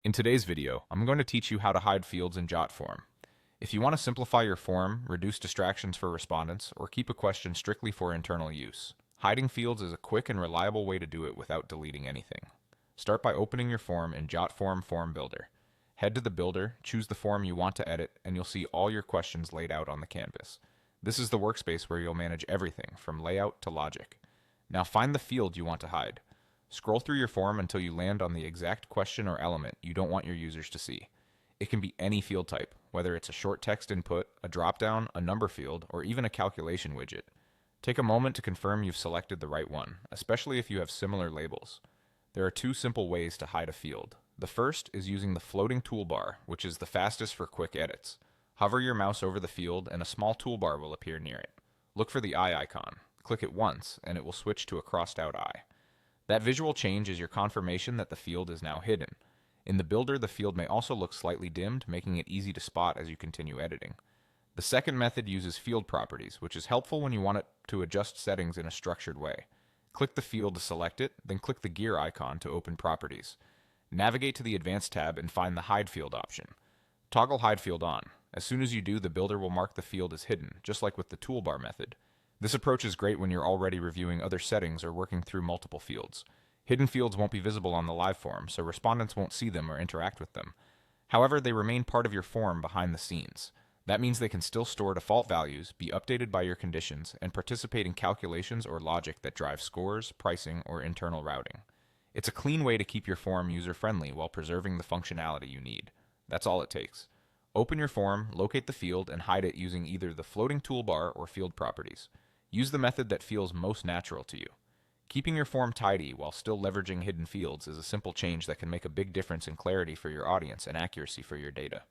In today's video, I'm going to teach you how to hide fields in Jotform. If you want to simplify your form, reduce distractions for respondents, or keep a question strictly for internal use, hiding fields is a quick and reliable way to do it without deleting anything. Start by opening your form in Jotform Form Builder. Head to the Builder, choose the form you want to edit, and you'll see all your questions laid out on the canvas. This is the workspace where you'll manage everything, from layout to logic. Now find the field you want to hide. Scroll through your form until you land on the exact question or element you don't want your users to see. It can be any field type, whether it's a short text input, a dropdown, a number field, or even a calculation widget. Take a moment to confirm you've selected the right one, especially if you have similar labels. There are two simple ways to hide a field. The first is using the floating toolbar, which is the fastest for quick edits. Hover your mouse over the field and a small toolbar will appear near it. Look for the eye icon. Click it once and it will switch to a crossed out eye. That visual change is your confirmation that the field is now hidden. In the builder, the field may also look slightly dimmed, making it easy to spot as you continue editing. The second method uses field properties, which is helpful when you want it to adjust settings in a structured way. Click the field to select it, then click the gear icon to open properties. Navigate to the Advanced tab and find the Hide Field option. Toggle Hide Field on. As soon as you do, the builder will mark the field as hidden, just like with the toolbar method. This approach is great when you're already reviewing other settings or working through multiple fields. Hidden fields won't be visible on the live form, so respondents won't see them or interact with them. However, they remain part of your form behind the scenes. That means they can still store default values, be updated by your conditions, and participate in calculations or logic that drive scores, pricing, or internal routing. It's a clean way to keep your form user-friendly while preserving the functionality you need. That's all it takes. Open your form, locate the field, and hide it using either the floating toolbar or field properties. Use the method that feels most natural to you. Keeping your form tidy while still leveraging hidden fields is a simple change that can make a big difference in clarity for your audience and accuracy for your data.